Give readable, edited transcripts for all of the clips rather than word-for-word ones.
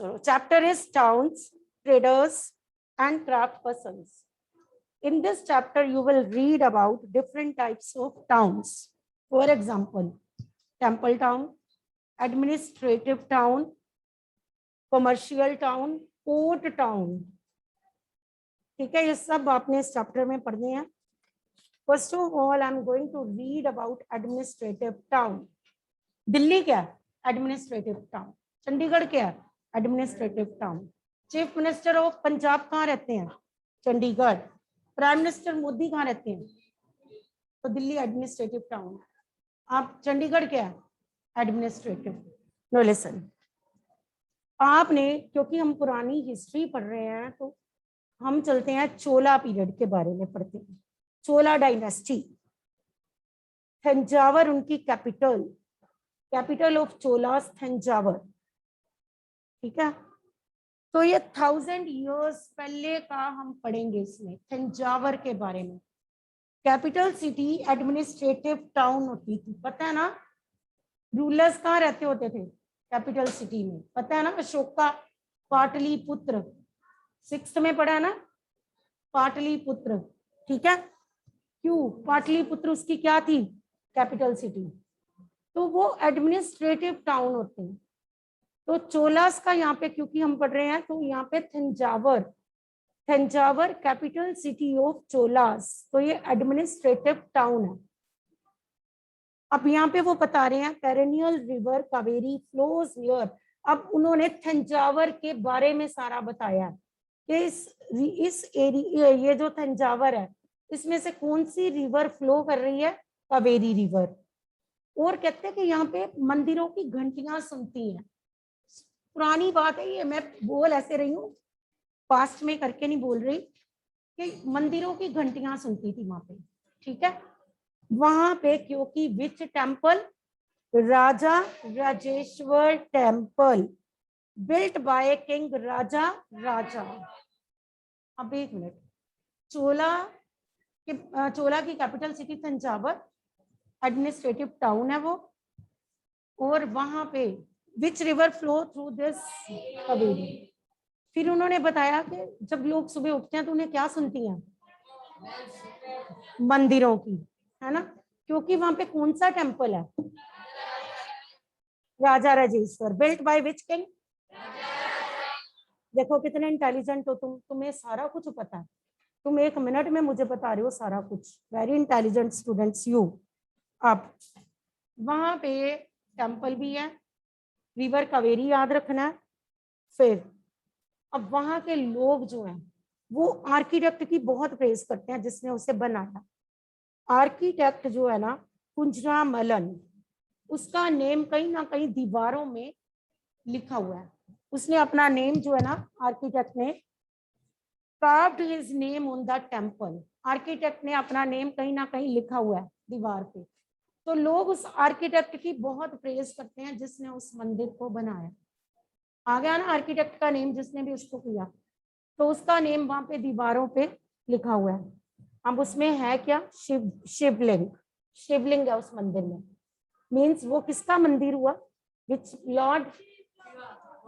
So chapter is towns, traders, and craft persons. In this chapter, you will read about different types of towns. For example, temple town, administrative town, commercial town, port town. ठीक है, ये सब आपने इस chapter में पढ़ने हैं. First of all I am going to read about administrative town. Delhi क्या है? Administrative town. चंडीगढ़ क्या है? Administrative town. Chief minister of Punjab कहाँ रहते हैं? चंडीगढ़. प्राइम मिनिस्टर मोदी कहाँ रहते हैं? तो दिल्ली एडमिनिस्ट्रेटिव टाउन. आप चंडीगढ़ क्या है? एडमिनिस्ट्रेटिव. नो लिसन, आपने, क्योंकि हम पुरानी हिस्ट्री पढ़ रहे हैं तो हम चलते हैं चोला पीरियड के बारे में पढ़ते हैं. चोला डायनेस्टी, थंजावर उनकी capital. Capital of Cholas Thanjavur. ठीक है, तो ये 1000 years पहले का हम पढ़ेंगे इसमें थंजावर के बारे में. कैपिटल सिटी एडमिनिस्ट्रेटिव टाउन होती थी, पता है ना. रूलर्स कहाँ रहते होते थे? कैपिटल सिटी में. पता है ना, अशोका पाटलिपुत्र 6th में पढ़ा है ना, पाटलिपुत्र. ठीक है, क्यों? पाटलिपुत्र उसकी क्या थी? Capital city. तो वो एडमिनिस्ट्रेटिव टाउन होते हैं. तो चोलास का यहाँ पे क्योंकि हम पढ़ रहे हैं तो यहाँ पे थंजावर, थंजावर कैपिटल सिटी ऑफ चोलास, तो ये एडमिनिस्ट्रेटिव टाउन है. अब यहाँ पे वो बता रहे हैं perennial river Kaveri flows here. अब उन्होंने थंजावर के बारे में सारा बताया कि इस एरिया, ये जो थंजावर है इसमें से कौन सी रिवर फ्लो कर रही है? कावेरी रिवर. और कहते हैं कि यहाँ पे मंदिरों की घंटियां सुनती हैं. पुरानी बात है ये, मैं बोल ऐसे रही हूँ, पास्ट में करके नहीं बोल रही, कि मंदिरों की घंटियां सुनती थी वहां पे. ठीक है, वहां पे क्योंकि which temple? Raja Rajeshwar temple, built by king Raja Raja. अब एक मिनट, चोला की capital city Thanjavur, administrative town है वो. और वहां पे which river flow through this Kaveri. फिर उन्होंने बताया कि जब लोग सुबह उठते हैं तो उन्हें क्या सुनती हैं? मंदिरों की, है ना. क्योंकि वहां पे कौन सा टेम्पल है? Raja Rajeshwar. Built by which king? देखो कितने इंटेलिजेंट हो तुम, तुम्हें सारा कुछ पता है. तुम 1 मिनट में मुझे बता रहे हो सारा कुछ. Very intelligent students you. अब वहां पे टेम्पल भी है, रिवर कावेरी याद रखना है. फिर अब वहां के लोग जो हैं वो आर्किटेक्ट की बहुत प्रेज करते हैं जिसने उसे बनाया. आर्किटेक्ट जो है ना कुंजरा मलन, उसका नेम कहीं ना कहीं दीवारों में लिखा हुआ है. उसने अपना नेम जो है ना, आर्किटेक्ट ने carved his name on the temple. Architect ने अपना नेम कहीं ना कहीं लिखा हुआ है दीवार पे. तो लोग उस आर्किटेक्ट की बहुत प्रेज करते हैं जिसने उस मंदिर को बनाया. आ गया ना आर्किटेक्ट का नेम, जिसने भी उसको किया, तो उसका नेम वहां पे दीवारों पे लिखा हुआ है. अब उसमें है क्या? शिवलिंग. शिवलिंग है उस मंदिर में. मीन्स वो किसका मंदिर हुआ? Which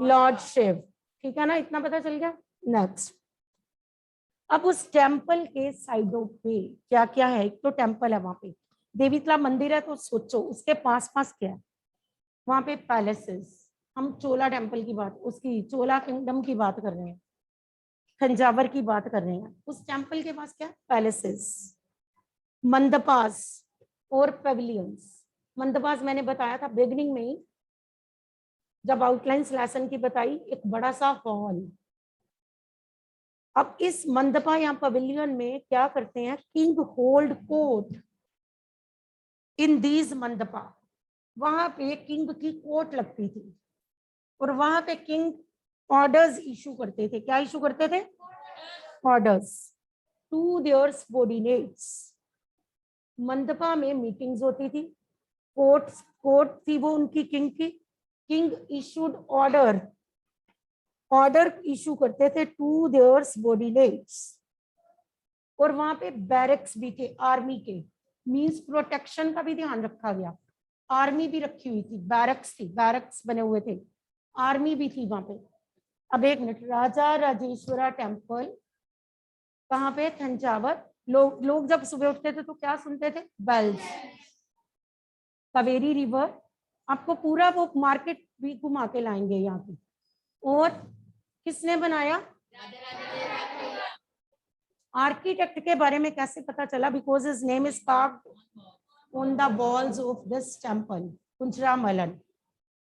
lord Shiv. ठीक है ना, इतना पता चल गया. नेक्स्ट, अब उस टेम्पल के साइडों पे क्या क्या है? एक तो टेम्पल है वहां पे, देवीतला मंदिर है, तो सोचो उसके पास पास क्या है? वहां पे पैलेसेस. हम चोला टेम्पल की बात, उसकी चोला किंगडम की बात कर रहे हैं, तंजावर की बात कर रहे हैं. उस टेम्पल के पास क्या? पैलेसेस, मंडपास और पेविलियंस. मंडपास मैंने बताया था बिगनिंग में ही जब आउटलाइंस लेसन की बताई, एक बड़ा सा हॉल. अब इस मंडपा या पवेलियन में क्या करते हैं? King hold court in these mandapa. वहां पे किंग की कोर्ट लगती थी और वहां पे किंग ऑर्डर्स इशू करते थे. क्या इशू करते थे? Orders to their subordinates. Mandapa में मीटिंग्स होती थी, कोर्ट थी वो उनकी किंग की. किंग इशूड ऑर्डर इशू करते थे टू देयर सबॉर्डिनेट्स. और वहां पे बैरक्स भी थे आर्मी के. मींस प्रोटेक्शन का भी ध्यान रखा गया. आर्मी भी रखी हुई थी, बैरक्स थी, बैरक्स बने हुए थे, आर्मी भी थी वहां पे. अब एक मिनट, राजा राजेश्वरा टेम्पल कहाँ पे? थंजावर। लोग जब सुबह उठते थे तो क्या सुनते थे? बेल्स। कावेरी रिवर, आपको पूरा वो मार्केट भी घुमा के लाएंगे यहाँ पे। और किसने बनाया? आर्किटेक्ट के बारे में कैसे पता चला? Because his name is carved on the walls of this temple, Kunjaramallan.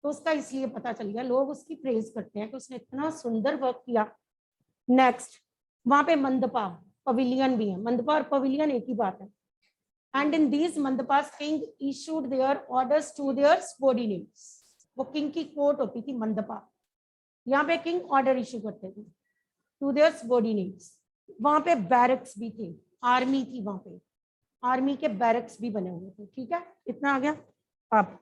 तो उसका इसलिए पता चल गया, लोग उसकी प्रेज करते हैं कि उसने इतना सुंदर वर्क किया। नेक्स्ट, वहां पे मंदपा पवेलियन भी है। मंदपा और पवेलियन एक ही बात है। And in these mandapas king issued their orders to their subordinates. वो किंग की कोर्ट होती थी मंदपा। यहाँ पे किंग ऑर्डर इशू करते थे टू देयर सबॉर्डिनेट्स। वहां पे बैरक्स भी थे, आर्मी थी वहां पे, आर्मी के बैरक्स भी बने हुए थे। ठीक है, इतना आ गया। अब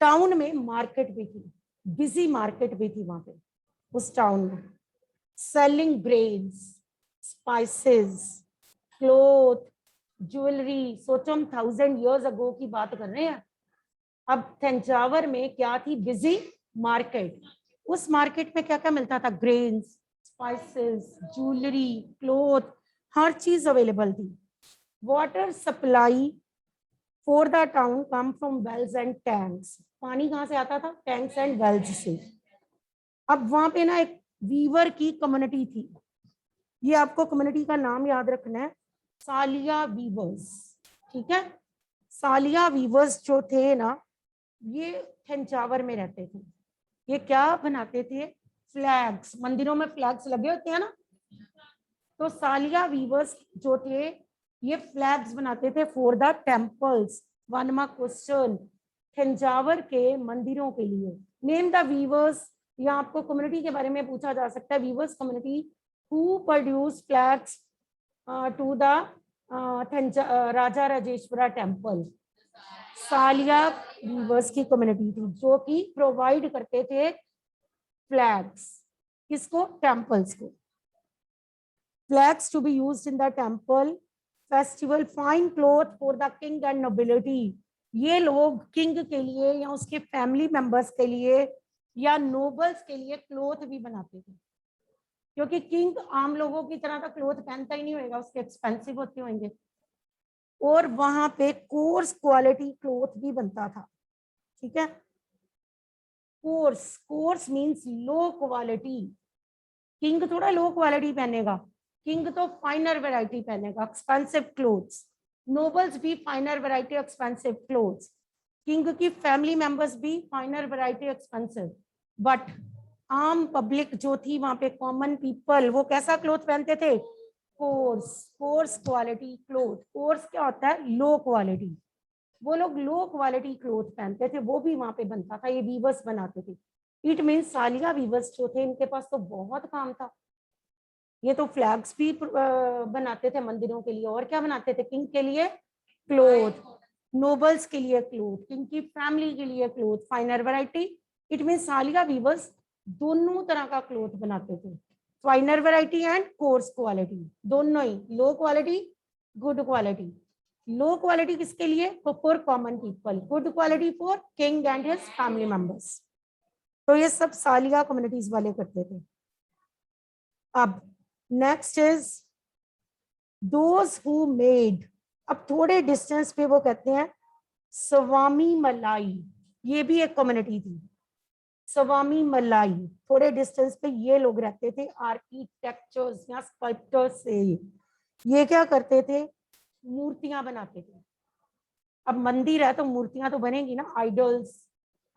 टाउन में मार्केट भी थी, बिजी मार्केट भी थी वहां पे उस टाउन में, selling grains, spices, cloth, jewellery. सोचो हम 1000 years अगो की बात कर रहे हैं। अब थंजावर में क्या थी? Busy market. उस मार्केट में क्या क्या मिलता था? ग्रेन्स, स्पाइसेस, ज्वेलरी, क्लोथ, हर चीज अवेलेबल थी। Water supply for the town come from wells and tanks. पानी कहाँ से आता था? टैंक्स एंड वेल्स से। अब वहां पे ना एक वीवर की कम्युनिटी थी, ये आपको कम्युनिटी का नाम याद रखना है, सालिया वीवर्स। ठीक है, सालिया वीवर्स जो थे ना, ये थंजावर में रहते थे। ये क्या बनाते थे? फ्लैग्स। मंदिरों में फ्लैग्स लगे होते हैं ना, तो सालिया वीवर्स जो थे ये फ्लैग्स बनाते थे for the temples. One mark question, Thanjavur के मंदिरों के लिए। नेम द वीवर्स, या आपको कम्युनिटी के बारे में पूछा जा सकता है। Weavers community who produce flags to the Raja Rajeshwara temple. Saliya weavers की कम्युनिटी थी जो कि प्रोवाइड करते थे फ्लैग्स। किसको? टेम्पल्स को। Flags to be used in the temple festival, fine cloth for the king and nobility. ये लोग किंग के लिए या उसके फैमिली मेंबर्स के लिए या नोबल्स के लिए क्लोथ भी बनाते थे, क्योंकि किंग आम लोगों की तरह का क्लोथ पहनता ही नहीं होगा, उसके एक्सपेंसिव होते होंगे। और वहां पे कोर्स क्वालिटी क्लोथ भी बनता था। ठीक है, course, course means low quality. King थोड़ा लो क्वालिटी पहनेगा, किंग तो फाइनर वैरायटी पहनेगा, एक्सपेंसिव क्लोथ्स। नोबल्स भी फाइनर वैरायटी, एक्सपेंसिव क्लोथ्स। किंग की फैमिली मेंबर्स भी फाइनर वैरायटी, एक्सपेंसिव। बट आम पब्लिक जो थी वहां पे, कॉमन पीपल, वो कैसा क्लोथ पहनते थे? Course, course quality cloth. Course क्या होता है? Low quality. वो लोग लो क्वालिटी क्लोथ पहनते थे, वो भी वहां पे बनता था, ये वीवर्स बनाते थे। इट मीन्स सालिया वीवर्स जो थे इनके पास तो बहुत काम था। ये तो फ्लैग्स भी बनाते थे मंदिरों के लिए, और क्या बनाते थे? किंग के लिए क्लोथ, नोबल्स के लिए क्लोथ, किंग की फैमिली के लिए cloth, finer variety. It means Saliya weavers दोनों तरह का क्लोथ बनाते थे, finer variety and coarse quality, दोनों ही। Low quality, good quality. Low quality किसके लिए? For common people, good quality for king and his family members. तो ये सब सालिया कम्युनिटीज वाले करते थे। अब next is those who made. अब थोड़े डिस्टेंस पे वो कहते हैं स्वामी मलाई, ये भी एक कम्युनिटी थी। स्वामी मलाई, थोड़े डिस्टेंस पे ये लोग रहते थे, आर्किटेक्चर्स या स्कल्प्टर्स से। ये क्या करते थे? मूर्तियां बनाते थे। अब मंदिर है तो मूर्तियां तो बनेगी ना, आइडल्स,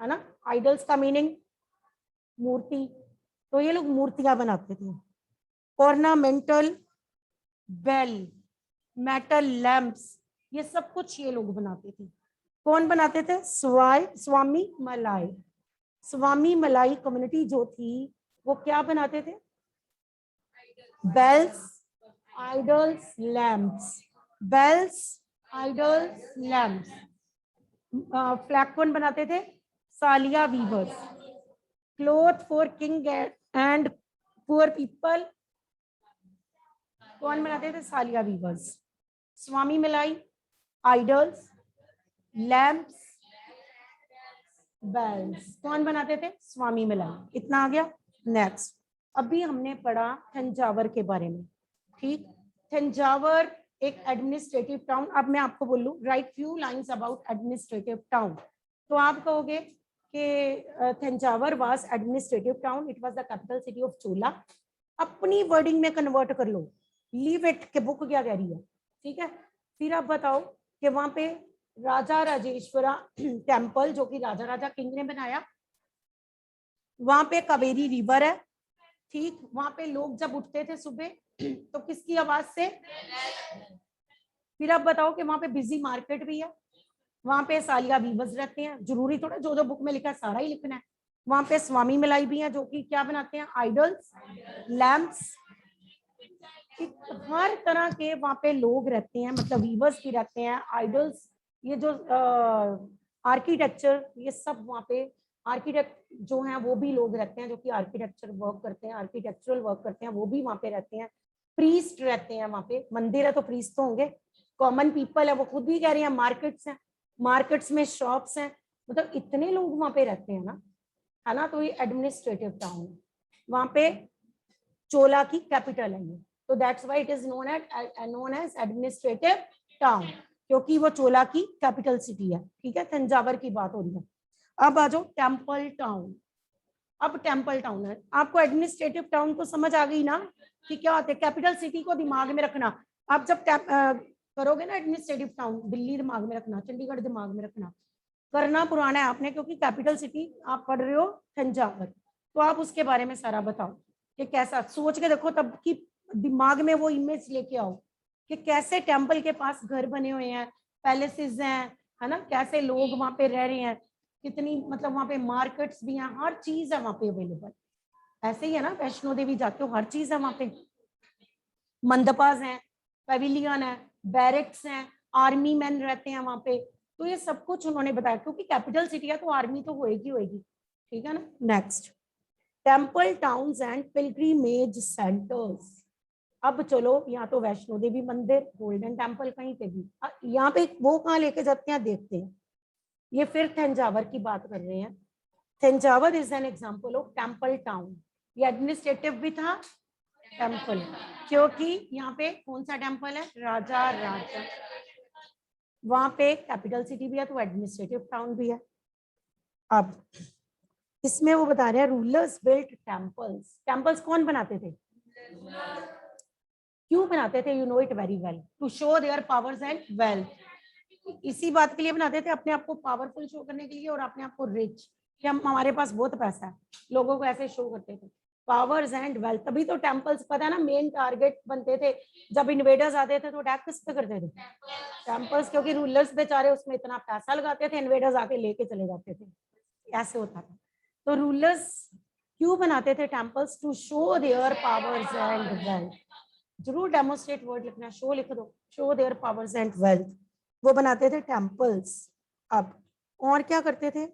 है ना। आइडल्स का मीनिंग मूर्ति, तो ये लोग मूर्तियां बनाते थे। ऑर्नामेंटल बेल, मेटल लैंप्स, ये सब कुछ ये लोग बनाते थे। कौन बनाते थे? स्वामी मलाई। स्वामी मलाई कम्युनिटी जो थी वो क्या बनाते थे? Bells, idols, lamps. Bells, idols, lamps. Flag कौन बनाते थे? Saliya weavers. Cloth for king and poor people, कौन बनाते थे? सालिया वीवर्स। स्वामी मलाई, आइडल्स, लैंप्स, बेल्स, कौन बनाते थे? स्वामी मलाई। इतना आ गया। नेक्स्ट, अभी हमने पढ़ा थंजावर के बारे में, ठीक। थंजावर एक एडमिनिस्ट्रेटिव टाउन। अब मैं आपको बोलूं right few lines about administrative town, तो आप कहोगे कि Thanjavur was administrative town, it was the capital city of Chola. अपनी वर्डिंग में कन्वर्ट कर लो, लीव इट के बुक क्या कह रही है, ठीक है। फिर आप बताओ कि वहां पे राजा राजेश्वरा टेम्पल जो कि राजा राजा किंग ने बनाया, वहां पे कावेरी रिवर है, ठीक। वहां पे लोग जब उठते थे सुबह तो किसकी आवाज से। फिर आप बताओ कि वहां पे बिजी मार्केट भी है, वहां पे सालिया वीवर्स रहते हैं, जरूरी थोड़ा जो जो बुक में लिखा है सारा ही लिखना है। वहां पे स्वामी मलाई भी है जो कि क्या बनाते हैं, आइडल्स, लैम्प्स, हर तरह के वहां पे लोग रहते हैं, मतलब वीवर्स भी रहते हैं, आइडल्स, ये जो आर्किटेक्चर, ये सब वहां पे आर्किटेक्ट जो हैं वो भी लोग रहते हैं जो कि आर्किटेक्चर वर्क करते हैं, आर्किटेक्चरल वर्क करते हैं, वो भी वहां पे रहते हैं। प्रीस्ट रहते हैं वहां पे, मंदिर है तो प्रीस्ट तो होंगे। कॉमन पीपल है, वो खुद भी कह रही है मार्केट्स हैं, मार्केट्स में शॉप्स हैं, मतलब इतने लोग वहां पे रहते हैं ना, है ना। तो ये एडमिनिस्ट्रेटिव टाउन है, वहां पे चोला की कैपिटल है ये, तो that's why it is known as administrative town, क्योंकि वो चोला की कैपिटल सिटी है, ठीक है। तंजावर की बात हो रही है। अब आ जाओ टेम्पल टाउन। अब टेम्पल टाउन है, आपको एडमिनिस्ट्रेटिव टाउन तो समझ आ गई ना कि क्या होता है, कैपिटल सिटी को दिमाग में रखना। आप जब करोगे ना एडमिनिस्ट्रेटिव टाउन, दिल्ली दिमाग में रखना, चंडीगढ़ दिमाग में रखना, करना पुराना है आपने, क्योंकि कैपिटल सिटी आप पढ़ रहे हो तंजावर, तो आप उसके बारे में सारा बताओ कि कैसा, सोच के देखो तब की दिमाग में वो इमेज लेके आओ कि कैसे टेम्पल के पास घर बने हुए हैं, पैलेसेस हैं, है ना, कैसे लोग वहां पे रह रहे हैं, कितनी मतलब वहां पे मार्केट्स भी हैं, हर चीज है वहां पे अवेलेबल। ऐसे ही है ना, वैष्णो देवी जाते हो हर चीज है वहां पे, मंडपास हैं, पेविलियन है, बैरिक्स हैं, आर्मी मैन रहते हैं वहां पे, तो ये सब कुछ उन्होंने बताया, क्योंकि कैपिटल सिटी है तो आर्मी तो होएगी, ठीक है ना। Next, temple towns and pilgrimage centres. अब चलो, यहाँ तो वैष्णो देवी मंदिर, गोल्डन टेम्पल कहीं पे भी, यहाँ पे वो कहाँ लेके जाते हैं देखते हैं। ये फिर तंजावर की बात कर रहे हैं। Thanjavur is an example of temple town. ये एडमिनिस्ट्रेटिव भी था टेम्पल, क्योंकि यहाँ पे कौन सा टेम्पल है, राजा राजा, वहां पे कैपिटल सिटी भी है तो एडमिनिस्ट्रेटिव टाउन भी है। अब इसमें वो बता रहे हैं रूलर्स बिल्ट टेम्पल्स। टेम्पल्स कौन बनाते थे, क्यों बनाते थे, you know it very well, to show their powers and wealth. इसी बात के लिए बनाते थे, अपने आप को पावरफुल शो करने के लिए और अपने आप को रिच, कि हम हमारे पास बहुत पैसा है, लोगों को ऐसे शो करते थे, पावर्स एंड वेल्थ। तभी तो टेम्पल्स, पता है ना, मेन टारगेट बनते थे जब इन्वेडर्स आते थे तो अटैक किस पे करते थे, टेम्पल्स, क्योंकि रूलर्स बेचारे उसमें इतना पैसा लगाते थे, इन्वेडर्स आके लेके चले जाते थे, ऐसे होता था। तो रूलर्स क्यों बनाते थे temples, to show their powers and wealth. जरूर डेमोस्ट्रेट वर्ड लिखना, शो लिख दो, show their powers and wealth, वो बनाते थे टेम्पल्स। अब और क्या करते थे,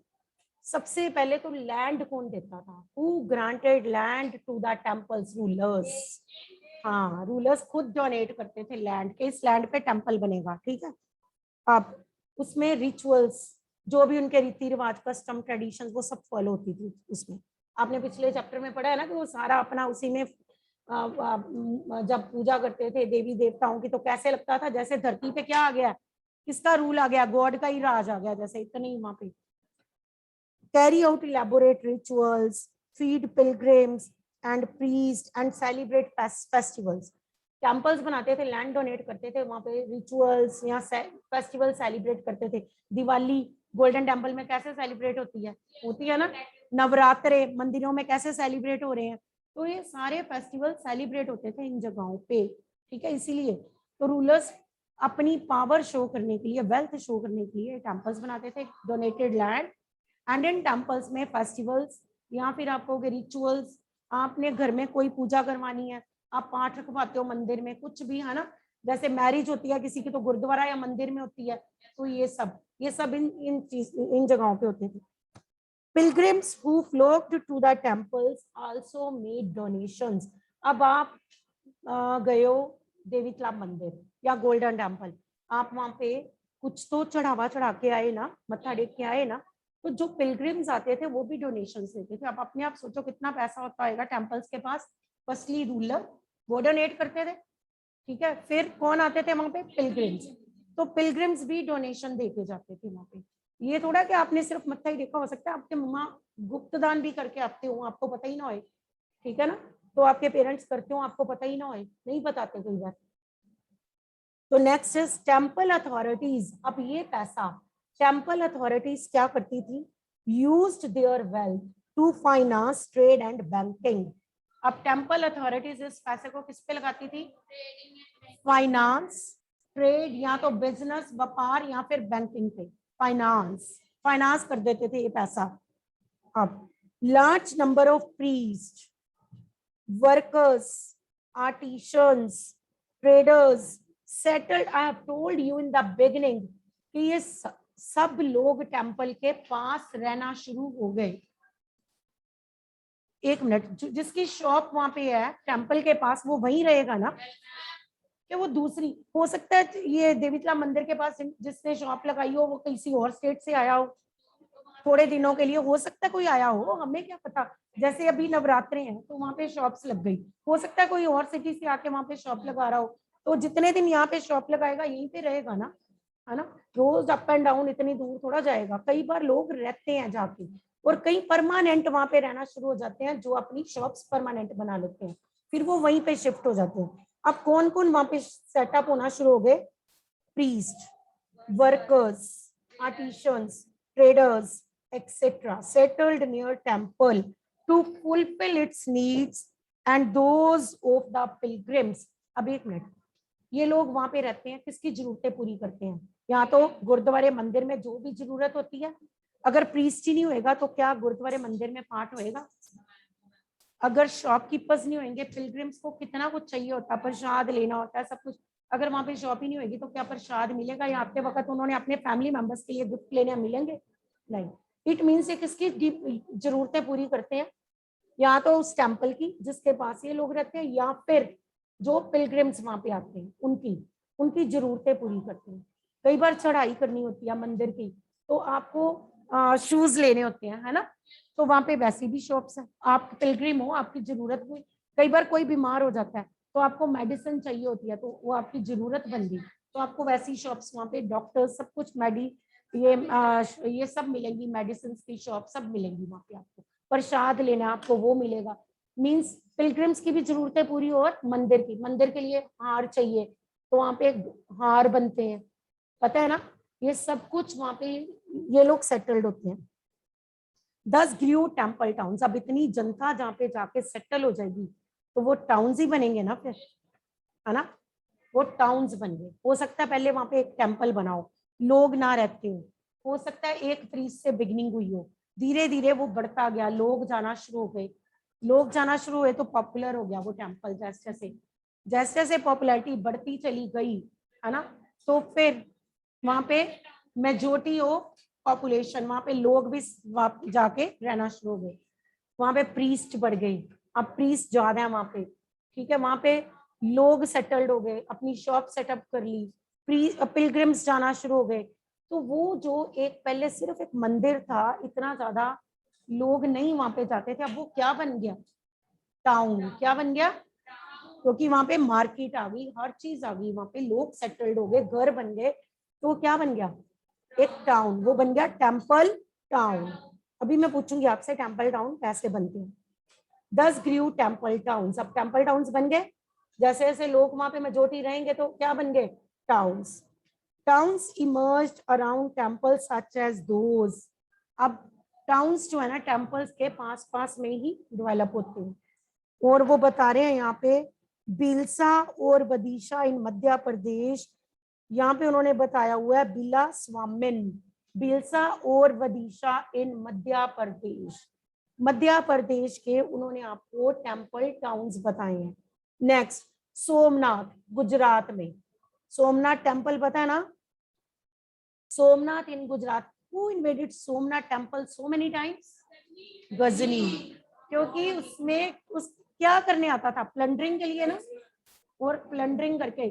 सबसे पहले तो लैंड कौन देता था, who granted land to the temples, rulers. हाँ, रूलर्स खुद डोनेट करते थे लैंड के, इस लैंड पे टेम्पल बनेगा, ठीक है। अब उसमें रिचुअल्स, जो भी उनके रीति रिवाज, कस्टम, ट्रेडिशन, वो सब फॉलो होती थी उसमें। आपने पिछले चैप्टर में पढ़ा है ना कि वो सारा अपना उसी में जब पूजा करते थे देवी देवताओं की, तो कैसे लगता था जैसे धरती पे क्या आ गया, किसका रूल आ गया, गॉड का ही राज आ गया, जैसे इतनी वहां पे। Carry out elaborate rituals, feed pilgrims and priest and celebrate festivals. Temples बनाते थे, लैंड डोनेट करते थे, वहां पे रिचुअल्स या फेस्टिवल सेलिब्रेट करते थे। दिवाली गोल्डन टेम्पल में कैसे सेलिब्रेट होती है ना, नवरात्रे मंदिरों में कैसे सेलिब्रेट हो रहे हैं, तो ये सारे फेस्टिवल सेलिब्रेट होते थे इन जगहों पे, ठीक है। इसीलिए तो रूलर्स अपनी पावर शो करने के लिए, वेल्थ शो करने के लिए टेम्पल्स बनाते थे, donated land, and in temples में फेस्टिवल्स या फिर आप कहोगे रिचुअल्स, आपने घर में कोई पूजा करवानी है, आप पाठ रखवाते हो मंदिर में, कुछ भी है ना, जैसे मैरिज होती है किसी की तो गुरुद्वारा या मंदिर में होती है, तो ये सब इन जगहों पे होते थे। Pilgrims who flocked to the temples also made donations. अब आप गए हो देवी तालाब मंदिर या गोल्डन टेम्पल, आप वहां पे कुछ तो चढ़ावा चढ़ा के आए ना, मत्था टेक के आए ना, तो जो पिलग्रिम्स आते थे वो भी डोनेशन देते थे। अब अपने आप सोचो कितना पैसा होता होगा टेम्पल्स के पास। फर्स्टली रूलर वो डोनेट करते थे, ठीक है, फिर कौन आते थे वहां पे, पिलग्रिम्स। तो पिलग्रिम्स भी डोनेशन देके जाते थे वहां पे। ये थोड़ा कि आपने सिर्फ मत्था ही देखा, हो सकता है आपके मम्मा गुप्त दान भी करके आते हो, आपको पता ही ना हो, ठीक है ना, तो आपके पेरेंट्स करते हो आपको पता ही ना हो, नहीं बताते कई बार। तो नेक्स्ट इज टेम्पल अथॉरिटीज। अब ये पैसा टेम्पल अथॉरिटीज क्या करती थी, used their wealth to finance trade and banking. अब टेम्पल अथॉरिटीज इस पैसे को किस पे लगाती थी, फाइनेंस, ट्रेड या तो बिजनेस व्यापार या फिर बैंकिंग पे, फाइनेंस कर देते थे ये पैसा। अब large number of priest, workers, artisans, traders settled. I have told you in the beginning कि ये सब लोग टेम्पल के पास रहना शुरू हो गए। एक मिनट, जिसकी शॉप वहां पे है टेम्पल के पास वो वहीं रहेगा ना, कि वो दूसरी, हो सकता है ये देवीतला मंदिर के पास जिसने शॉप लगाई हो वो किसी और स्टेट से आया हो, थोड़े दिनों के लिए हो सकता है कोई आया हो, हमें क्या पता। जैसे अभी नवरात्रे हैं तो वहां पे शॉप्स लग गई, हो सकता है कोई और सिटी से आके वहां पे शॉप लगा रहा हो, तो जितने दिन यहाँ पे शॉप लगाएगा यहीं पे रहेगा ना, है ना। रोज अप एंड डाउन इतनी दूर थोड़ा जाएगा। कई बार लोग रहते हैं जाके, और कई परमानेंट वहां पे रहना शुरू हो जाते हैं, जो अपनी शॉप्स परमानेंट बना लेते हैं, फिर वो वहीं पे शिफ्ट हो जाते हैं। अब कौन कौन वहां पे सेटअप होना शुरू हो गए, priest, workers, artisans, traders, etc., settled near temple to fulfill its needs and those of the pilgrims. अब एक मिनट, ये लोग वहां पे रहते हैं, किसकी जरूरतें पूरी करते हैं, यहाँ तो गुरुद्वारे मंदिर में जो भी जरूरत होती है, अगर प्रीस्ट ही नहीं होएगा तो क्या गुरुद्वारे मंदिर में पाठ होएगा। अगर शॉपकीपर्स नहीं होंगे, पिलग्रिम्स को कितना कुछ चाहिए होता है, प्रसाद लेना होता है, सब कुछ, अगर वहां पे शॉप ही नहीं होगी तो क्या प्रसाद मिलेगा, या आते वक्त उन्होंने अपने फैमिली मेंबर्स के लिए गिफ्ट लेने मिलेंगे, नहीं। इट मीन्स ये किसकी जरूरतें पूरी करते हैं, या तो उस टेम्पल की जिसके पास ये लोग रहते हैं, या फिर जो पिलग्रिम्स वहां पे आते हैं उनकी उनकी जरूरतें पूरी करते हैं। कई बार चढ़ाई करनी होती है मंदिर की, तो आपको शूज लेने होते हैं, है ना, तो वहां पे वैसी भी शॉप्स है। आप पिलग्रिम हो, आपकी जरूरत हुई, कई बार कोई बीमार हो जाता है तो आपको मेडिसिन चाहिए होती है, तो वो आपकी जरूरत बन गई, तो आपको वैसी शॉप्स वहां पे, डॉक्टर सब कुछ ये सब मिलेंगी, मेडिसिन की शॉप सब मिलेंगी वहां पे आपको। प्रसाद लेना आपको वो मिलेगा। मींस पिलग्रिम्स की भी जरूरतें पूरी हो, और मंदिर के लिए हार चाहिए तो वहां पे हार बनते हैं, पता है ना, ये सब कुछ वहां पे ये लोग सेटल्ड होते हैं। 10 ग्रू टेम्पल टाउन्स। अब इतनी जनता जहाँ पे जाके सेटल हो जाएगी तो वो टाउन्स ही बनेंगे ना फिर, है ना, वो टाउन्स बन गए। हो सकता है पहले वहां पे एक टेम्पल बनाओ, लोग ना रहते हो सकता है एक प्रीस्ट से बिगनिंग हुई हो, धीरे धीरे वो बढ़ता गया, लोग जाना शुरू हो गए, लोग जाना शुरू हुए तो पॉपुलर हो गया वो टेम्पल। जैसे जैसे पॉपुलैरिटी बढ़ती चली गई, है ना, तो फिर वहां पे मेजोरिटी ऑफ पॉपुलेशन, वहां पे लोग भी जाके रहना शुरू हो गए, वहां पे प्रीस्ट बढ़ गई, अब प्रीस्ट ज्यादा है वहां पे, ठीक है, वहां पे लोग सेटल्ड हो गए, अपनी शॉप सेटअप कर ली, पिलग्रिम्स जाना शुरू हो गए। तो वो जो एक पहले सिर्फ एक मंदिर था, इतना ज्यादा लोग नहीं वहां पे जाते थे, अब वो क्या बन गया, टाउन। क्या बन गया, क्योंकि वहां पे मार्केट आ गई, हर चीज आ गई, वहां पे लोग सेटल्ड हो गए, घर बन गए, तो क्या बन गया, एक टाउन, वो बन गया टेम्पल टाउन। अभी मैं पूछूंगी आपसे टेम्पल टाउन कैसे बनते हैं। 10 ग्रू टेम्पल टाउन्स। अब टेम्पल टाउन्स बन गए, जैसे जैसे लोग वहां पे मेजोरिटी रहेंगे तो क्या बन गए, towns. Towns emerged around temples such as those. अब टाउन्स जो है ना टेम्पल्स के पास पास में ही डेवलप होते हैं, और वो बता रहे हैं यहाँ पे बिलसा और बदीशा इन मध्य प्रदेश, यहाँ पे उन्होंने बताया हुआ है बिला स्वामिन, बिलसा और वदीशा इन मध्य प्रदेश, मध्य प्रदेश के उन्होंने आपको टेम्पल टाउन्स बताए हैं। नेक्स्ट सोमनाथ, गुजरात में, सोमनाथ टेम्पल पता है ना, Somnath in Gujarat. Who invaded Somnath temple so many times, Ghazni, क्योंकि उसमें उस क्या करने आता था, प्लंडरिंग के लिए ना, और प्लंडरिंग करके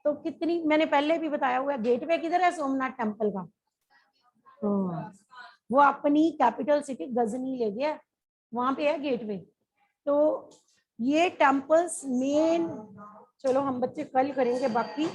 तो कितनी, मैंने पहले भी बताया हुआ है, गेटवे किधर है सोमनाथ टेम्पल का, वो अपनी कैपिटल सिटी गजनी ले गया, वहां पे है गेटवे। तो ये टेम्पल्स मेन, चलो हम बच्चे कल करेंगे बाकी।